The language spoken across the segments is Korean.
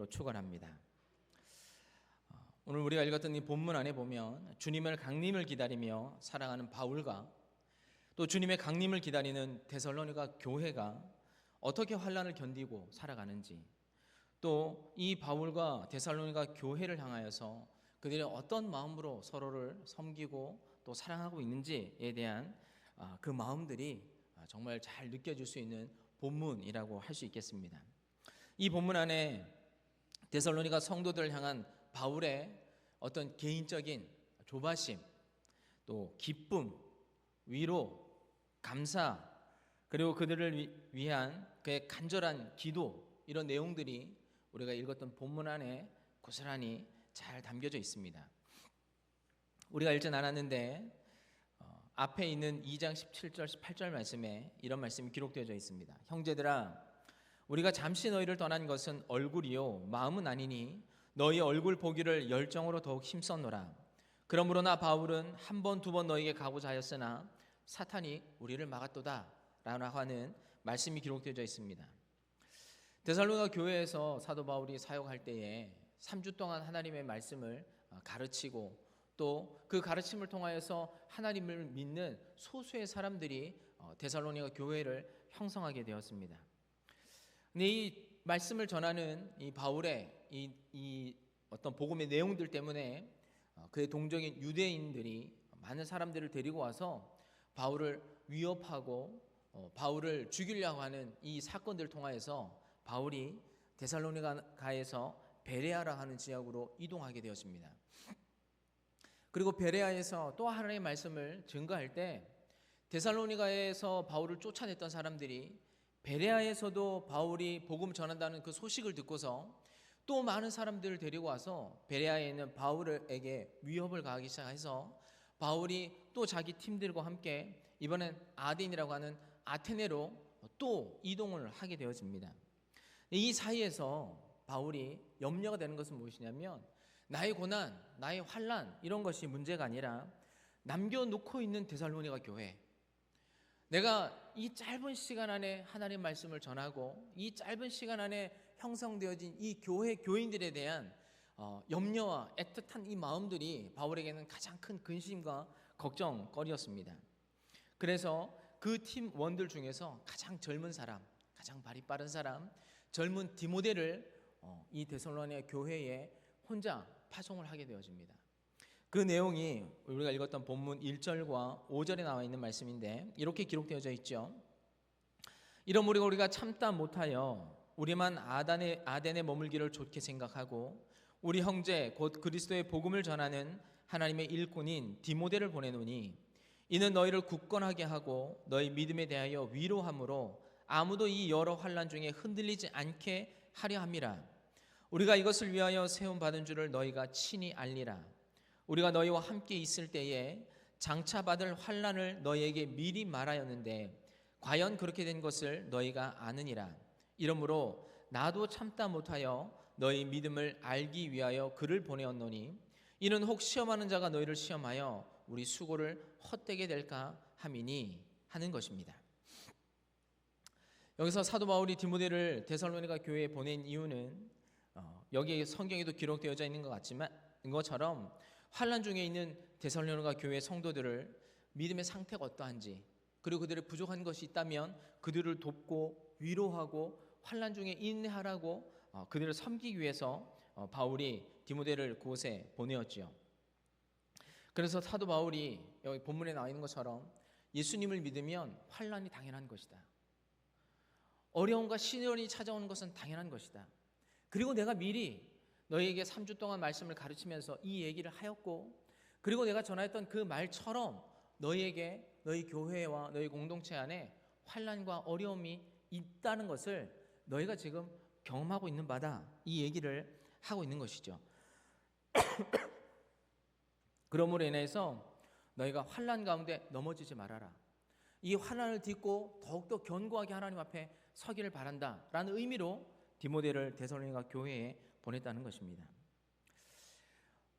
축원합니다. 오늘 우리가 읽었던 이 본문 안에 보면 주님의 강림을 기다리며 살아가는 바울과 또 주님의 강림을 기다리는 데살로니가 교회가 어떻게 환난을 견디고 살아가는지, 또 이 바울과 데살로니가 교회를 향하여서 그들이 어떤 마음으로 서로를 섬기고 또 사랑하고 있는지에 대한 그 마음들이 정말 잘 느껴질 수 있는 본문이라고 할 수 있겠습니다. 이 본문 안에 데살로니가 성도들을 향한 바울의 어떤 개인적인 조바심, 또 기쁨, 위로, 감사, 그리고 그들을 위한 그의 간절한 기도, 이런 내용들이 우리가 읽었던 본문 안에 고스란히 잘 담겨져 있습니다. 우리가 읽지 않았는데 앞에 있는 2장 17절 18절 말씀에 이런 말씀이 기록되어져 있습니다. 형제들아, 우리가 잠시 너희를 떠난 것은 얼굴이요 마음은 아니니 너희 얼굴 보기를 열정으로 더욱 힘썼노라. 그러므로 나 바울은 한 번 두 번 너희에게 가고자 하였으나 사탄이 우리를 막았도다 라고 하는 말씀이 기록되어져 있습니다. 데살로니가 교회에서 사도 바울이 사역할 때에 3주 동안 하나님의 말씀을 가르치고 또 그 가르침을 통하여서 하나님을 믿는 소수의 사람들이 데살로니가 교회를 형성하게 되었습니다. 근데 이 말씀을 전하는 이 바울의 이 어떤 복음의 내용들 때문에 그의 동정인 유대인들이 많은 사람들을 데리고 와서 바울을 위협하고 바울을 죽이려고 하는 이 사건들을 통하여서 바울이 데살로니가에서 베레아라 하는 지역으로 이동하게 되었습니다. 그리고 베레아에서 또 하나님의 말씀을 증거할 때 데살로니가에서 바울을 쫓아냈던 사람들이 베레아에서도 바울이 복음 전한다는 그 소식을 듣고서 또 많은 사람들을 데리고 와서 베레아에 있는 바울에게 위협을 가하기 시작해서 바울이 또 자기 팀들과 함께 이번엔 아덴이라고 하는 아테네로 또 이동을 하게 되어집니다. 이 사이에서 바울이 염려가 되는 것은 무엇이냐면 나의 고난, 나의 환난 이런 것이 문제가 아니라 남겨놓고 있는 데살로니가 교회, 내가 이 짧은 시간 안에 하나님의 말씀을 전하고 이 짧은 시간 안에 형성되어진 이 교회 교인들에 대한 염려와 애틋한 이 마음들이 바울에게는 가장 큰 근심과 걱정거리였습니다. 그래서 그 팀원들 중에서 가장 젊은 사람, 가장 발이 빠른 사람, 젊은 디모데를 이 데살로니가 교회에 혼자 파송을 하게 되어집니다. 그 내용이 우리가 읽었던 본문 1절과 5절에 나와 있는 말씀인데 이렇게 기록되어져 있죠. 이러므로 우리가 참다 못하여 우리만 아덴에 머물기를 좋게 생각하고 우리 형제 곧 그리스도의 복음을 전하는 하나님의 일꾼인 디모데를 보내노니 이는 너희를 굳건하게 하고 너희 믿음에 대하여 위로함으로 아무도 이 여러 환난 중에 흔들리지 않게 하려 함이라. 우리가 이것을 위하여 세움 받은 줄을 너희가 친히 알리라. 우리가 너희와 함께 있을 때에 장차 받을 환난을 너희에게 미리 말하였는데 과연 그렇게 된 것을 너희가 아느니라. 이러므로 나도 참다 못하여 너희 믿음을 알기 위하여 그를 보내었노니 이는 혹 시험하는 자가 너희를 시험하여 우리 수고를 헛되게 될까 함이니 하는 것입니다. 여기서 사도 바울이 디모데를 데살로니가 교회에 보낸 이유는 여기 성경에도 기록되어져 있는 것 같지만 이것처럼 환난 중에 있는 데살로니가 교회 성도들을 믿음의 상태가 어떠한지, 그리고 그들의 부족한 것이 있다면 그들을 돕고 위로하고 환난 중에 인내하라고 그들을 섬기기 위해서 바울이 디모데를 그곳에 보내었지요. 그래서 사도 바울이 여기 본문에 나와 있는 것처럼 예수님을 믿으면 환난이 당연한 것이다. 어려움과 시련이 찾아오는 것은 당연한 것이다. 그리고 내가 미리 너희에게 3주 동안 말씀을 가르치면서 이 얘기를 하였고, 그리고 내가 전하였던 그 말처럼 너희에게 너희 교회와 너희 공동체 안에 환난과 어려움이 있다는 것을 너희가 지금 경험하고 있는 바다, 이 얘기를 하고 있는 것이죠. 그러므로 인해서 너희가 환난 가운데 넘어지지 말아라. 이 환난을 딛고 더욱더 견고하게 하나님 앞에 서기를 바란다 라는 의미로 디모데를 데살로니가 교회에 보냈다는 것입니다.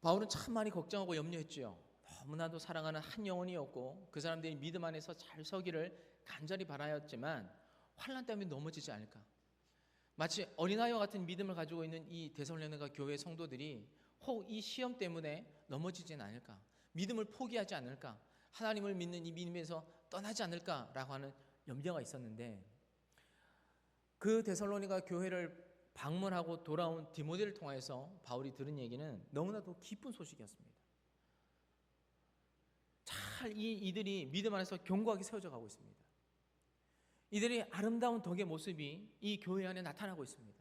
바울은 참 많이 걱정하고 염려했지요. 너무나도 사랑하는 한 영혼이었고 그 사람들이 믿음 안에서 잘 서기를 간절히 바라였지만 환난 때문에 넘어지지 않을까, 마치 어린아이와 같은 믿음을 가지고 있는 이 데살로니가 교회 성도들이 혹 이 시험 때문에 넘어지진 않을까, 믿음을 포기하지 않을까, 하나님을 믿는 이 믿음에서 떠나지 않을까라고 하는 염려가 있었는데, 그 데살로니가 교회를 방문하고 돌아온 디모데를 통해서 바울이 들은 얘기는 너무나도 기쁜 소식이었습니다. 잘 이들이 믿음 안에서 견고하게 세워져 가고 있습니다. 이들이 아름다운 덕의 모습이 이 교회 안에 나타나고 있습니다.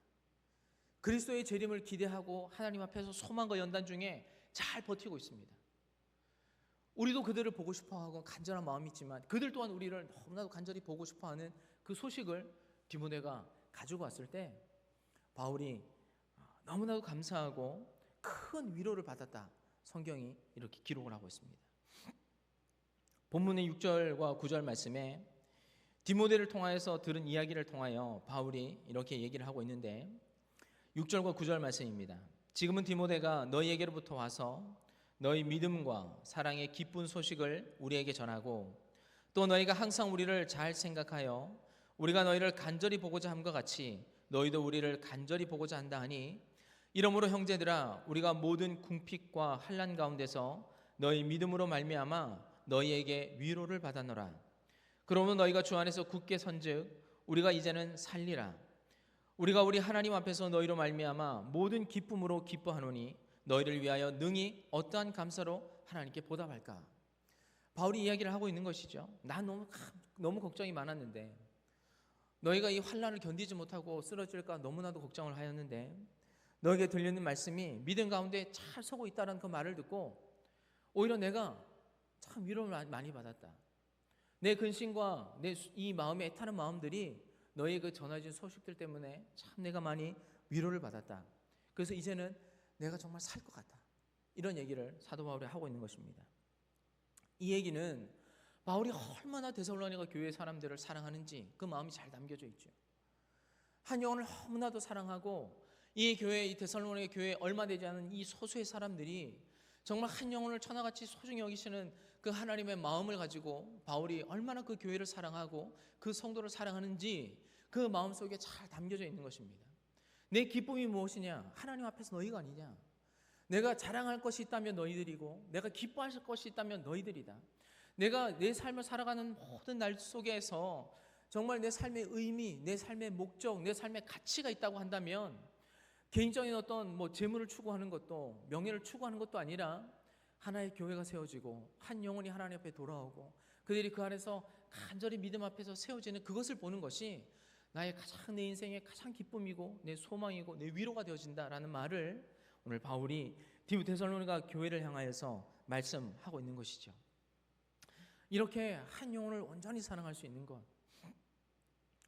그리스도의 재림을 기대하고 하나님 앞에서 소망과 연단 중에 잘 버티고 있습니다. 우리도 그들을 보고 싶어하고 간절한 마음이 있지만 그들 또한 우리를 너무나도 간절히 보고 싶어하는 그 소식을 디모데가 가지고 왔을 때 바울이 너무나도 감사하고 큰 위로를 받았다, 성경이 이렇게 기록을 하고 있습니다. 본문의 6절과 9절 말씀에 디모데를 통하여서 들은 이야기를 통하여 바울이 이렇게 얘기를 하고 있는데, 6절과 9절 말씀입니다. 지금은 디모데가 너희에게로부터 와서 너희 믿음과 사랑의 기쁜 소식을 우리에게 전하고, 또 너희가 항상 우리를 잘 생각하여 우리가 너희를 간절히 보고자 함과 같이 너희도 우리를 간절히 보고자 한다 하니, 이러므로 형제들아 우리가 모든 궁핍과 환난 가운데서 너희 믿음으로 말미암아 너희에게 위로를 받았노라. 그러면 너희가 주 안에서 굳게 선즉 우리가 이제는 살리라. 우리가 우리 하나님 앞에서 너희로 말미암아 모든 기쁨으로 기뻐하노니 너희를 위하여 능히 어떠한 감사로 하나님께 보답할까. 바울이 이야기를 하고 있는 것이죠. 난 너무 걱정이 많았는데, 너희가 이 환난을 견디지 못하고 쓰러질까 너무나도 걱정을 하였는데, 너에게 들리는 말씀이 믿음 가운데 잘 서고 있다는 그 말을 듣고 오히려 내가 참 위로를 많이 받았다. 내 근심과 내 이 마음에 애타는 마음들이 너희 그 전해진 소식들 때문에 참 내가 많이 위로를 받았다. 그래서 이제는 내가 정말 살 것 같다. 이런 얘기를 사도 바울이 하고 있는 것입니다. 이 얘기는 바울이 얼마나 데살로니가 교회 사람들을 사랑하는지 그 마음이 잘 담겨져 있죠. 한 영혼을 너무나도 사랑하고 이 교회, 이 데살로니가 교회에 얼마 되지 않은 이 소수의 사람들이 정말 한 영혼을 천하같이 소중히 여기시는 그 하나님의 마음을 가지고 바울이 얼마나 그 교회를 사랑하고 그 성도를 사랑하는지 그 마음속에 잘 담겨져 있는 것입니다. 내 기쁨이 무엇이냐? 하나님 앞에서 너희가 아니냐? 내가 자랑할 것이 있다면 너희들이고 내가 기뻐할 것이 있다면 너희들이다. 내가 내 삶을 살아가는 모든 날 속에서 정말 내 삶의 의미, 내 삶의 목적, 내 삶의 가치가 있다고 한다면 개인적인 어떤 재물을 추구하는 것도, 명예를 추구하는 것도 아니라 하나의 교회가 세워지고 한 영혼이 하나님 앞에 돌아오고 그들이 그 안에서 간절히 믿음 앞에서 세워지는 그것을 보는 것이 나의 가장, 내 인생의 가장 기쁨이고 내 소망이고 내 위로가 되어진다라는 말을 오늘 바울이 데살로니가 교회를 향하여서 말씀하고 있는 것이죠. 이렇게 한 영혼을 온전히 사랑할 수 있는 것,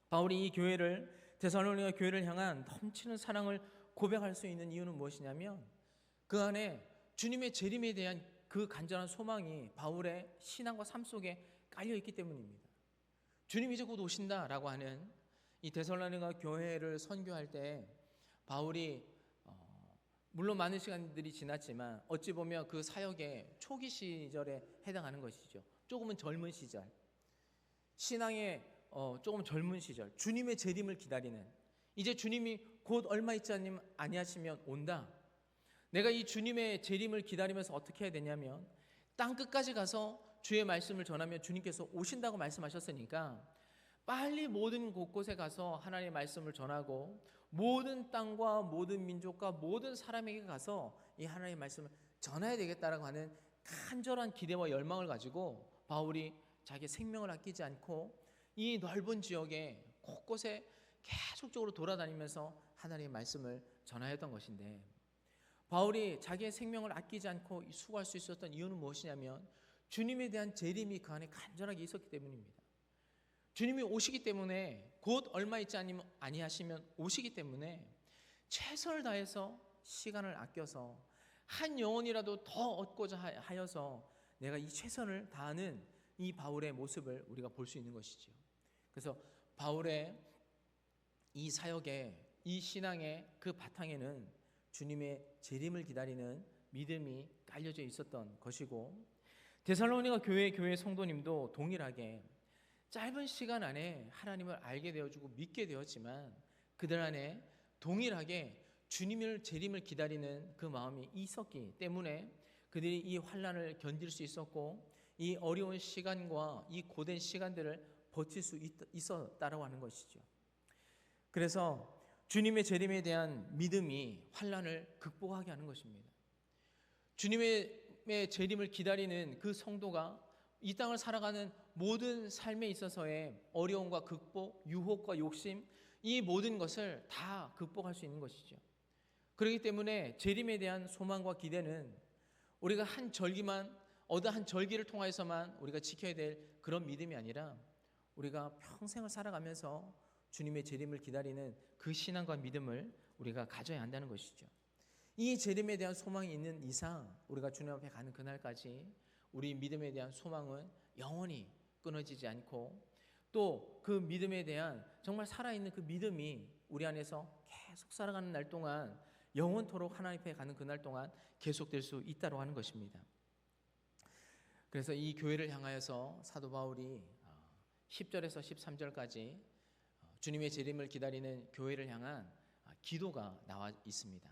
바울이 이 교회를, 데살로니가 교회를 향한 넘치는 사랑을 고백할 수 있는 이유는 무엇이냐면 그 안에 주님의 재림에 대한 그 간절한 소망이 바울의 신앙과 삶 속에 깔려 있기 때문입니다. 주님이 이제 곧 오신다라고 하는 이 데살로니가 교회를 선교할 때 바울이 물론 많은 시간들이 지났지만 어찌 보면 그 사역의 초기 시절에 해당하는 것이죠. 조금은 젊은 시절, 신앙의 조금 젊은 시절, 주님의 재림을 기다리는, 이제 주님이 곧 얼마 있지 아니하시면 온다. 내가 이 주님의 재림을 기다리면서 어떻게 해야 되냐면 땅 끝까지 가서 주의 말씀을 전하면 주님께서 오신다고 말씀하셨으니까 빨리 모든 곳곳에 가서 하나님의 말씀을 전하고 모든 땅과 모든 민족과 모든 사람에게 가서 이 하나님의 말씀을 전해야 되겠다라고 하는 간절한 기대와 열망을 가지고 바울이 자기의 생명을 아끼지 않고 이 넓은 지역에 곳곳에 계속적으로 돌아다니면서 하나님의 말씀을 전하였던 것인데, 바울이 자기의 생명을 아끼지 않고 수고할 수 있었던 이유는 무엇이냐면 주님에 대한 재림이 그 안에 간절하게 있었기 때문입니다. 주님이 오시기 때문에, 곧 얼마 있지 아니하시면 오시기 때문에 최선을 다해서 시간을 아껴서 한 영혼이라도 더 얻고자 하여서 내가 이 최선을 다하는 이 바울의 모습을 우리가 볼 수 있는 것이죠. 그래서 바울의 이 사역의, 이 신앙의 그 바탕에는 주님의 재림을 기다리는 믿음이 깔려져 있었던 것이고, 데살로니가 교회 성도님도 동일하게 짧은 시간 안에 하나님을 알게 되어지고 믿게 되었지만 그들 안에 동일하게 주님을 재림을 기다리는 그 마음이 있었기 때문에 그들이 이 환난을 견딜 수 있었고 이 어려운 시간과 이 고된 시간들을 버틸 수 있었다라고 하는 것이죠. 그래서 주님의 재림에 대한 믿음이 환난을 극복하게 하는 것입니다. 주님의 재림을 기다리는 그 성도가 이 땅을 살아가는 모든 삶에 있어서의 어려움과 극복, 유혹과 욕심, 이 모든 것을 다 극복할 수 있는 것이죠. 그렇기 때문에 재림에 대한 소망과 기대는 우리가 한 절기만, 어느 한 절기를 통하여서만 우리가 지켜야 될 그런 믿음이 아니라 우리가 평생을 살아가면서 주님의 재림을 기다리는 그 신앙과 믿음을 우리가 가져야 한다는 것이죠. 이 재림에 대한 소망이 있는 이상 우리가 주님 앞에 가는 그날까지 우리 믿음에 대한 소망은 영원히 끊어지지 않고 또 그 믿음에 대한 정말 살아있는 그 믿음이 우리 안에서 계속 살아가는 날 동안 영원토록 하나님 앞에 가는 그날 동안 계속될 수 있다고 하는 것입니다. 그래서 이 교회를 향하여서 사도 바울이 10절에서 13절까지 주님의 재림을 기다리는 교회를 향한 기도가 나와 있습니다.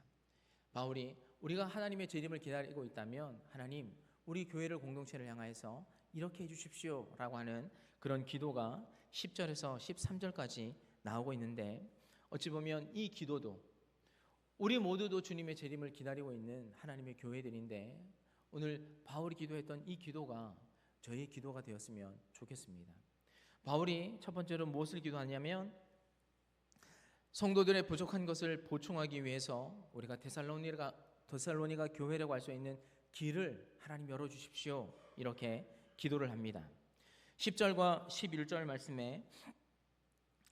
바울이 우리가 하나님의 재림을 기다리고 있다면 하나님 우리 교회를 공동체를 향하여서 이렇게 해주십시오 라고 하는 그런 기도가 10절에서 13절까지 나오고 있는데 어찌 보면 이 기도도 우리 모두도 주님의 재림을 기다리고 있는 하나님의 교회들인데 오늘 바울이 기도했던 이 기도가 저희의 기도가 되었으면 좋겠습니다. 바울이 첫 번째로 무엇을 기도하냐면 성도들의 부족한 것을 보충하기 위해서 우리가 데살로니가 교회라고 할 수 있는 길을 하나님 열어주십시오 이렇게 기도를 합니다. 10절과 11절 말씀에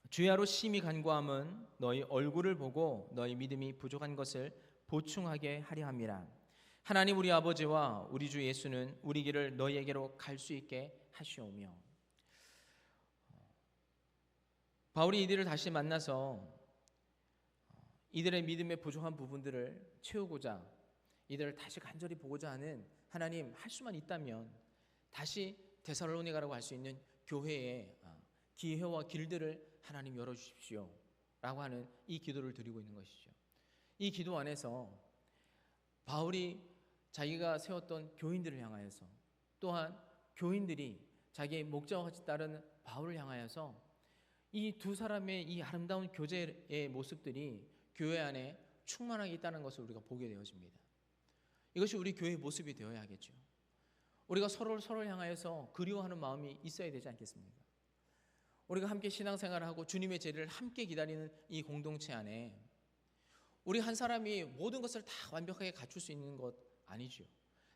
주야로 심히 간구함은 너희 얼굴을 보고 너희 믿음이 부족한 것을 보충하게 하려 함이라. 하나님 우리 아버지와 우리 주 예수는 우리 길을 너희에게로 갈 수 있게 하시오며. 바울이 이들을 다시 만나서 이들의 믿음의 부족한 부분들을 채우고자 이들을 다시 간절히 보고자 하는 하나님 할 수만 있다면 다시 데살로니가라고 할 수 있는 교회의 기회와 길들을 하나님 열어주십시오 라고 하는 이 기도를 드리고 있는 것이죠. 이 기도 안에서 바울이 자기가 세웠던 교인들을 향하여서 또한 교인들이 자기의 목자와 같이 따르는 바울을 향하여서 이 두 사람의 이 아름다운 교제의 모습들이 교회 안에 충만하게 있다는 것을 우리가 보게 되어집니다. 이것이 우리 교회의 모습이 되어야 하겠죠. 우리가 서로를 향하여서 그리워하는 마음이 있어야 되지 않겠습니까? 우리가 함께 신앙생활을 하고 주님의 재림을 함께 기다리는 이 공동체 안에 우리 한 사람이 모든 것을 다 완벽하게 갖출 수 있는 것 아니죠.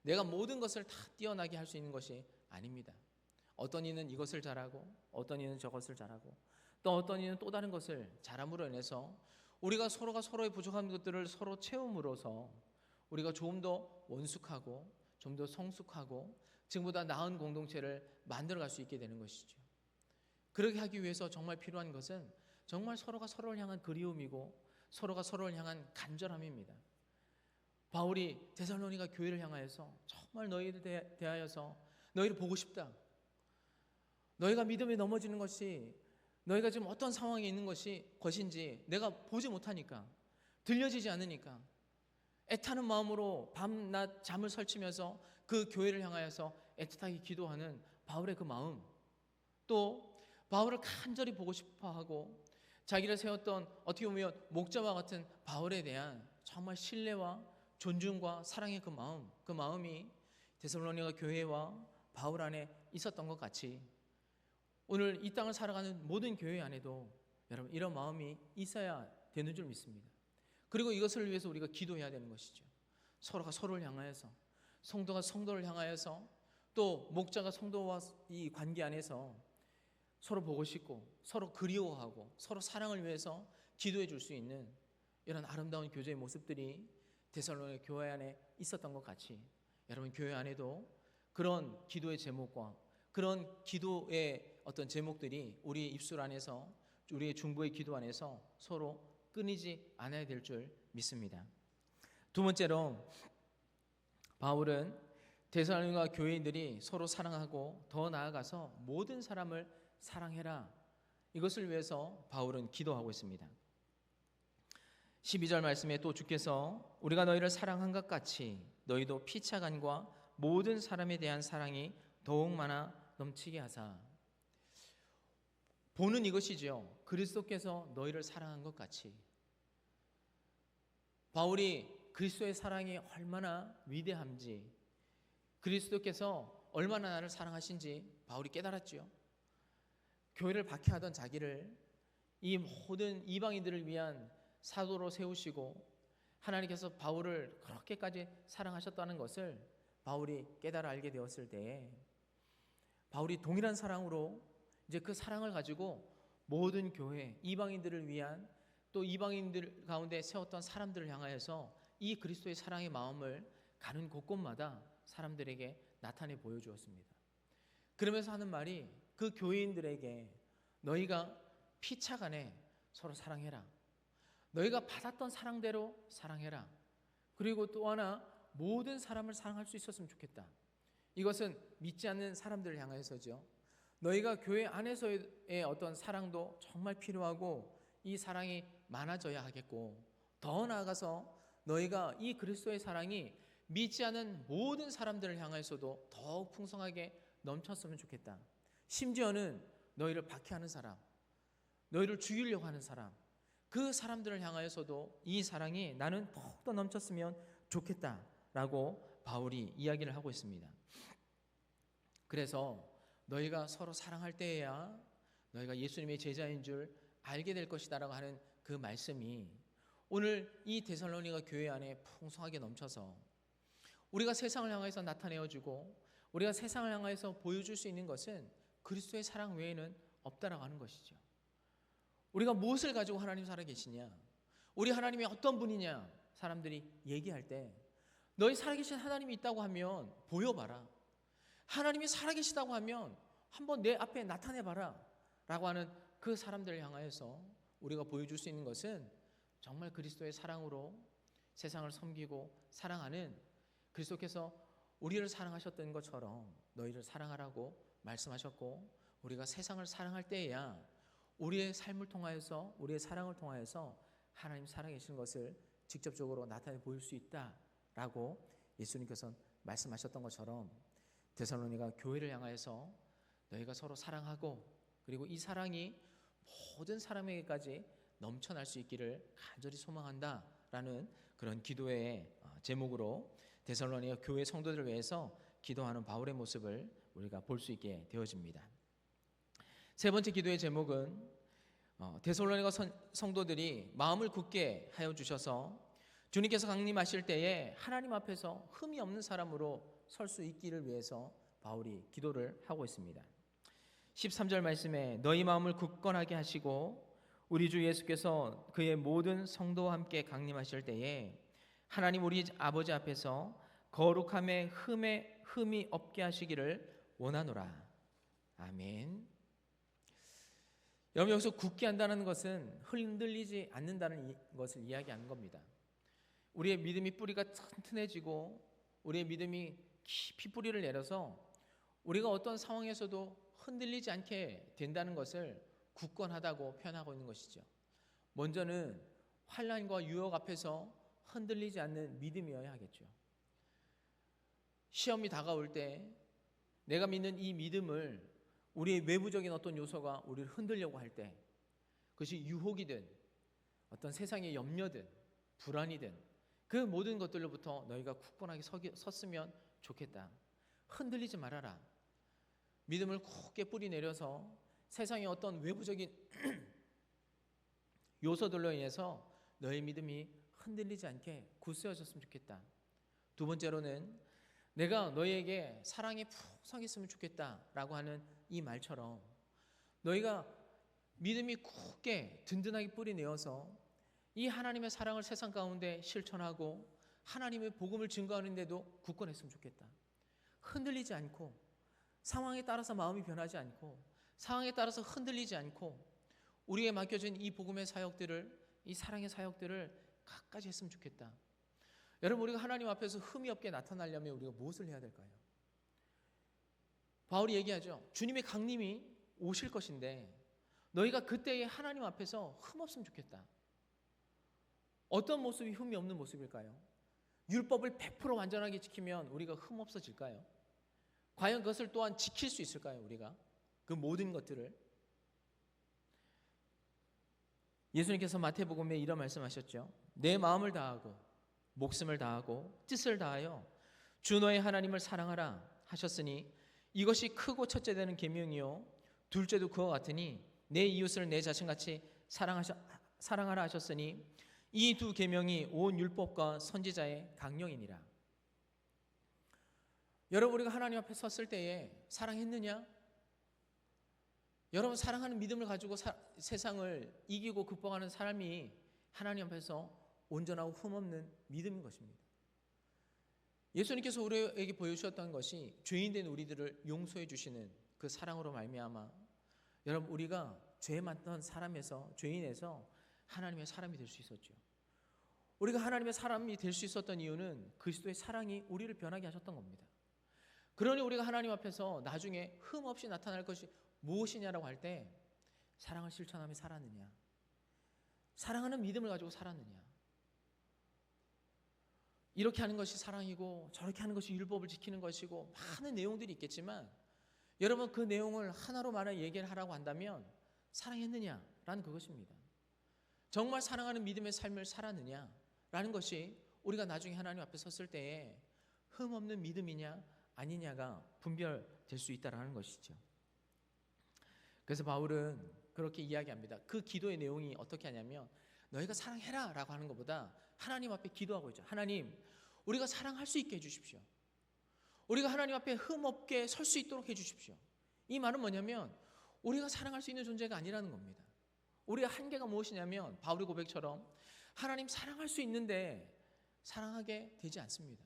내가 모든 것을 다 뛰어나게 할 수 있는 것이 아닙니다. 어떤 이는 이것을 잘하고 어떤 이는 저것을 잘하고 또 어떤 이는 또 다른 것을 잘함으로 인해서 우리가 서로가 서로의 부족한 것들을 서로 채움으로써 우리가 좀 더 원숙하고 좀 더 성숙하고 지금보다 나은 공동체를 만들어갈 수 있게 되는 것이죠. 그렇게 하기 위해서 정말 필요한 것은 정말 서로가 서로를 향한 그리움이고 서로가 서로를 향한 간절함입니다. 바울이 데살로니가 교회를 향하여서 정말 너희를 대하여서 너희를 보고 싶다. 너희가 믿음에 넘어지는 것이 너희가 지금 어떤 상황에 있는 것인지 내가 보지 못하니까 들려지지 않으니까 애타는 마음으로 밤낮 잠을 설치면서 그 교회를 향하여서 애틋하게 기도하는 바울의 그 마음, 또 바울을 간절히 보고 싶어하고 자기를 세웠던 어떻게 보면 목자와 같은 바울에 대한 정말 신뢰와 존중과 사랑의 그 마음이 데살로니가 교회와 바울 안에 있었던 것 같이 오늘 이 땅을 살아가는 모든 교회 안에도 여러분 이런 마음이 있어야 되는 줄 믿습니다. 그리고 이것을 위해서 우리가 기도해야 되는 것이죠. 서로가 서로를 향하여서 성도가 성도를 향하여서 또 목자가 성도와 이 관계 안에서 서로 보고 싶고 서로 그리워하고 서로 사랑을 위해서 기도해 줄 수 있는 이런 아름다운 교제의 모습들이 데살로니가 교회 안에 있었던 것 같이 여러분 교회 안에도 그런 기도의 제목과 그런 기도의 어떤 제목들이 우리의 입술 안에서 우리의 중보의 기도 안에서 서로 끊이지 않아야 될 줄 믿습니다. 두 번째로 바울은 데살로니가 교회인들이 서로 사랑하고 더 나아가서 모든 사람을 사랑해라. 이것을 위해서 바울은 기도하고 있습니다. 12절 말씀에 또 주께서 우리가 너희를 사랑한 것 같이 너희도 피차간과 모든 사람에 대한 사랑이 더욱 많아 넘치게 하사. 보는 이것이죠. 그리스도께서 너희를 사랑한 것 같이. 바울이 그리스도의 사랑이 얼마나 위대한지, 그리스도께서 얼마나 나를 사랑하신지 바울이 깨달았죠. 교회를 박해하던 자기를 이 모든 이방인들을 위한 사도로 세우시고 하나님께서 바울을 그렇게까지 사랑하셨다는 것을 바울이 깨달아 알게 되었을 때에 바울이 동일한 사랑으로 이제 그 사랑을 가지고 모든 교회, 이방인들을 위한, 또 이방인들 가운데 세웠던 사람들을 향하여서 이 그리스도의 사랑의 마음을 가는 곳곳마다 사람들에게 나타내 보여주었습니다. 그러면서 하는 말이 그 교인들에게 너희가 피차간에 서로 사랑해라. 너희가 받았던 사랑대로 사랑해라. 그리고 또 하나 모든 사람을 사랑할 수 있었으면 좋겠다. 이것은 믿지 않는 사람들을 향해서죠. 너희가 교회 안에서의 어떤 사랑도 정말 필요하고 이 사랑이 많아져야 하겠고, 더 나아가서 너희가 이 그리스도의 사랑이 믿지 않은 모든 사람들을 향해서도 더욱 풍성하게 넘쳤으면 좋겠다. 심지어는 너희를 박해하는 사람, 너희를 죽이려고 하는 사람, 그 사람들을 향하여서도 이 사랑이 나는 더욱더 넘쳤으면 좋겠다라고 바울이 이야기를 하고 있습니다. 그래서 너희가 서로 사랑할 때에야 너희가 예수님의 제자인 줄 알게 될 것이다라고 하는 그 말씀이 오늘 이 데살로니가 교회 안에 풍성하게 넘쳐서 우리가 세상을 향해서 나타내어주고 우리가 세상을 향해서 보여줄 수 있는 것은 그리스도의 사랑 외에는 없다라고 하는 것이죠. 우리가 무엇을 가지고 하나님 살아계시냐, 우리 하나님이 어떤 분이냐 사람들이 얘기할 때 너희 살아계신 하나님이 있다고 하면 보여봐라, 하나님이 살아계시다고 하면 한번 내 앞에 나타내봐라 라고 하는 그 사람들을 향하여서 우리가 보여줄 수 있는 것은 정말 그리스도의 사랑으로 세상을 섬기고 사랑하는, 그리스도께서 우리를 사랑하셨던 것처럼 너희를 사랑하라고 말씀하셨고, 우리가 세상을 사랑할 때에야 우리의 삶을 통하여서, 우리의 사랑을 통하여서 하나님 살아계신 것을 직접적으로 나타내 보일 수 있다라고 예수님께서 말씀하셨던 것처럼 데살로니가 교회를 향하여서 너희가 서로 사랑하고, 그리고 이 사랑이 모든 사람에게까지 넘쳐날 수 있기를 간절히 소망한다라는 그런 기도의 제목으로 데살로니가 교회 성도들을 위해서 기도하는 바울의 모습을 우리가 볼 수 있게 되어집니다. 세 번째 기도의 제목은 데살로니가 성도들이 마음을 굳게 하여 주셔서 주님께서 강림하실 때에 하나님 앞에서 흠이 없는 사람으로 설 수 있기를 위해서 바울이 기도를 하고 있습니다. 13절 말씀에 너희 마음을 굳건하게 하시고 우리 주 예수께서 그의 모든 성도와 함께 강림하실 때에 하나님 우리 아버지 앞에서 거룩함에 흠이 없게 하시기를 원하노라. 아멘. 여러분, 여기서 굳게 한다는 것은 흔들리지 않는다는 것을 이야기하는 겁니다. 우리의 믿음이 뿌리가 튼튼해지고 우리의 믿음이 깊이 뿌리를 내려서 우리가 어떤 상황에서도 흔들리지 않게 된다는 것을 굳건하다고 표현하고 있는 것이죠. 먼저는 환난과 유혹 앞에서 흔들리지 않는 믿음이어야 하겠죠. 시험이 다가올 때 내가 믿는 이 믿음을 우리의 외부적인 어떤 요소가 우리를 흔들려고 할 때, 그것이 유혹이든 어떤 세상의 염려든 불안이든 그 모든 것들로부터 너희가 굳건하게 섰으면 좋겠다. 흔들리지 말아라. 믿음을 굳게 뿌리 내려서 세상의 어떤 외부적인 요소들로 인해서 너의 믿음이 흔들리지 않게 굳세어졌으면 좋겠다. 두 번째로는 내가 너희에게 사랑이 풍성했으면 좋겠다라고 하는 이 말처럼 너희가 믿음이 굳게 든든하게 뿌리 내어서 이 하나님의 사랑을 세상 가운데 실천하고 하나님의 복음을 증거하는데도 굳건했으면 좋겠다. 흔들리지 않고 상황에 따라서 마음이 변하지 않고 상황에 따라서 흔들리지 않고 우리에게 맡겨진 이 복음의 사역들을, 이 사랑의 사역들을 끝까지 했으면 좋겠다. 여러분, 우리가 하나님 앞에서 흠이 없게 나타나려면 우리가 무엇을 해야 될까요? 바울이 얘기하죠. 주님의 강림이 오실 것인데 너희가 그때에 하나님 앞에서 흠 없으면 좋겠다. 어떤 모습이 흠이 없는 모습일까요? 율법을 100% 완전하게 지키면 우리가 흠 없어질까요? 과연 그것을 또한 지킬 수 있을까요? 우리가 그 모든 것들을. 예수님께서 마태복음에 이런 말씀하셨죠. 내 마음을 다하고 목숨을 다하고 뜻을 다하여 주 너의 하나님을 사랑하라 하셨으니 이것이 크고 첫째 되는 계명이요 둘째도 그와 같으니 내 이웃을 내 자신같이 사랑하라 하셨으니 이 두 계명이 온 율법과 선지자의 강령이니라. 여러분, 우리가 하나님 앞에 섰을 때에 사랑했느냐? 여러분, 사랑하는 믿음을 가지고 세상을 이기고 극복하는 사람이 하나님 앞에서 온전하고 흠없는 믿음인 것입니다. 예수님께서 우리에게 보여주셨던 것이 죄인된 우리들을 용서해 주시는 그 사랑으로 말미암아 여러분, 우리가 죄 많던 사람에서, 죄인에서 하나님의 사람이 될 수 있었죠. 우리가 하나님의 사람이 될 수 있었던 이유는 그리스도의 사랑이 우리를 변하게 하셨던 겁니다. 그러니 우리가 하나님 앞에서 나중에 흠 없이 나타날 것이 무엇이냐라고 할 때 사랑을 실천하며 살았느냐, 사랑하는 믿음을 가지고 살았느냐, 이렇게 하는 것이 사랑이고 저렇게 하는 것이 율법을 지키는 것이고 많은 내용들이 있겠지만 여러분, 그 내용을 하나로 만약 얘기를 하라고 한다면 사랑했느냐라는 그것입니다. 정말 사랑하는 믿음의 삶을 살았느냐라는 것이 우리가 나중에 하나님 앞에 섰을 때에 흠없는 믿음이냐 아니냐가 분별될 수 있다는 것이죠. 그래서 바울은 그렇게 이야기합니다. 그 기도의 내용이 어떻게 하냐면 너희가 사랑해라 라고 하는 것보다 하나님 앞에 기도하고 있죠. 하나님, 우리가 사랑할 수 있게 해주십시오. 우리가 하나님 앞에 흠없게 설 수 있도록 해주십시오. 이 말은 뭐냐면 우리가 사랑할 수 있는 존재가 아니라는 겁니다. 우리의 한계가 무엇이냐면 바울의 고백처럼 하나님 사랑할 수 있는데 사랑하게 되지 않습니다.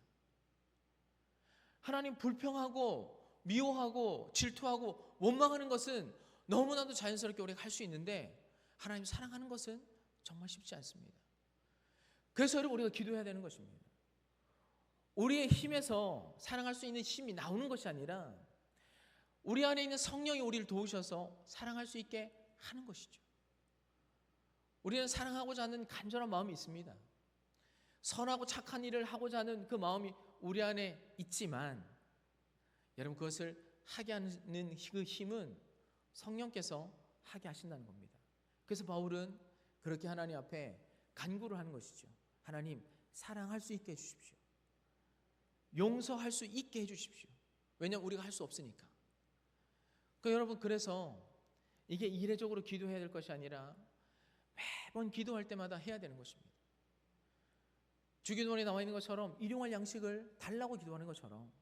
하나님 불평하고 미워하고 질투하고 원망하는 것은 너무나도 자연스럽게 우리가 할 수 있는데 하나님 사랑하는 것은 정말 쉽지 않습니다. 그래서 여러분, 우리가 기도해야 되는 것입니다. 우리의 힘에서 사랑할 수 있는 힘이 나오는 것이 아니라 우리 안에 있는 성령이 우리를 도우셔서 사랑할 수 있게 하는 것이죠. 우리는 사랑하고자 하는 간절한 마음이 있습니다. 선하고 착한 일을 하고자 하는 그 마음이 우리 안에 있지만 여러분, 그것을 하게 하는 그 힘은 성령께서 하게 하신다는 겁니다. 그래서 바울은 그렇게 하나님 앞에 간구를 하는 것이죠. 하나님, 사랑할 수 있게 해주십시오. 용서할 수 있게 해주십시오. 왜냐하면 우리가 할 수 없으니까. 그러니까 여러분, 그래서 이게 이례적으로 기도해야 될 것이 아니라 매번 기도할 때마다 해야 되는 것입니다. 주기도문에 나와 있는 것처럼 일용할 양식을 달라고 기도하는 것처럼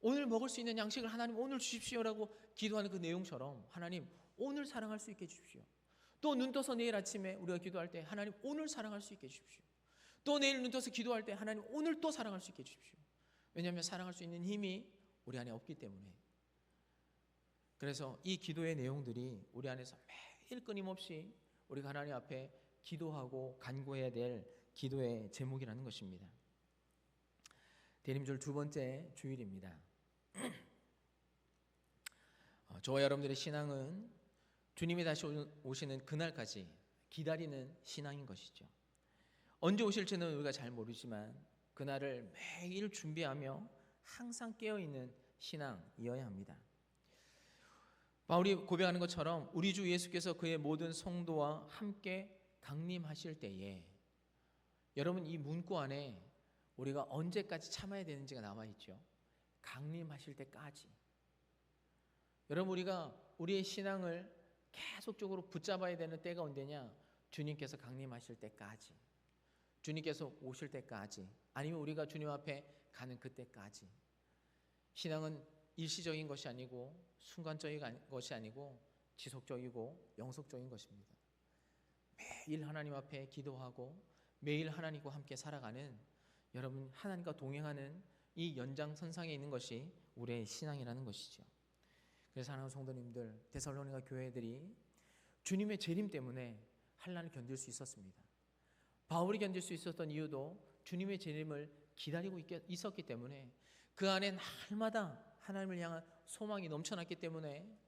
오늘 먹을 수 있는 양식을 하나님 오늘 주십시오라고 기도하는 그 내용처럼 하나님 오늘 사랑할 수 있게 해주십시오. 또 눈 떠서 내일 아침에 우리가 기도할 때 하나님 오늘 사랑할 수 있게 해주십시오. 또 내일 눈 떠서 기도할 때 하나님 오늘 또 사랑할 수 있게 해주십시오. 왜냐하면 사랑할 수 있는 힘이 우리 안에 없기 때문에. 그래서 이 기도의 내용들이 우리 안에서 매일 끊임없이 우리가 하나님 앞에 기도하고 간구해야 될 기도의 제목이라는 것입니다. 대림절 두 번째 주일입니다. 저와 여러분들의 신앙은 주님이 다시 오시는 그날까지 기다리는 신앙인 것이죠. 언제 오실지는 우리가 잘 모르지만 그날을 매일 준비하며 항상 깨어있는 신앙이어야 합니다. 바울이 고백하는 것처럼 우리 주 예수께서 그의 모든 성도와 함께 강림하실 때에 여러분, 이 문구 안에 우리가 언제까지 참아야 되는지가 남아있죠. 강림하실 때까지. 여러분, 우리가 우리의 신앙을 계속적으로 붙잡아야 되는 때가 언제냐? 주님께서 강림하실 때까지, 주님께서 오실 때까지, 아니면 우리가 주님 앞에 가는 그때까지. 신앙은 일시적인 것이 아니고 순간적인 것이 아니고 지속적이고 영속적인 것입니다. 매일 하나님 앞에 기도하고 매일 하나님과 함께 살아가는, 여러분, 하나님과 동행하는 이 연장선상에 있는 것이 우리의 신앙이라는 것이죠. 그래서 사랑하는 성도님들, 데살로니가 교회들이 주님의 재림 때문에 환난을 견딜 수 있었습니다. 바울이 견딜 수 있었던 이유도 주님의 재림을 기다리고 있었기 때문에, 그 안에 날마다 하나님을 향한 소망이 넘쳐났기 때문에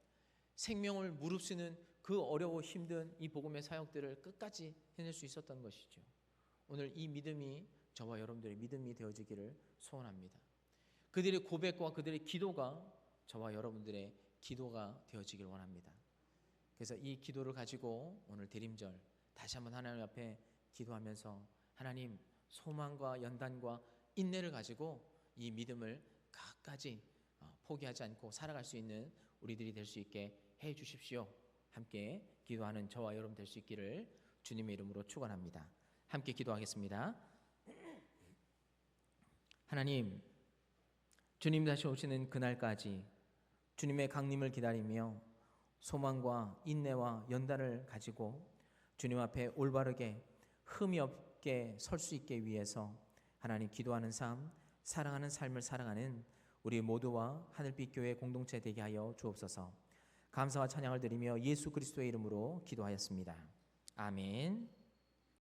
생명을 무릅쓰는 그 어려워 힘든 이 복음의 사역들을 끝까지 해낼 수 있었던 것이죠. 오늘 이 믿음이 저와 여러분들의 믿음이 되어지기를 소원합니다. 그들의 고백과 그들의 기도가 저와 여러분들의 기도가 되어지길 원합니다. 그래서 이 기도를 가지고 오늘 대림절 다시 한번 하나님 앞에 기도하면서 하나님, 소망과 연단과 인내를 가지고 이 믿음을 끝까지 포기하지 않고 살아갈 수 있는 우리들이 될 수 있게 해 주십시오. 함께 기도하는 저와 여러분 될 수 있기를 주님의 이름으로 축원합니다. 함께 기도하겠습니다. 하나님, 주님 다시 오시는 그날까지 주님의 강림을 기다리며 소망과 인내와 연단을 가지고 주님 앞에 올바르게 흠이 없게 설 수 있게 위해서 하나님 기도하는 삶, 사랑하는 삶을 살아가는 우리 모두와 하늘빛 교회 공동체 되게 하여 주옵소서. 감사와 찬양을 드리며 예수 그리스도의 이름으로 기도하였습니다. 아멘.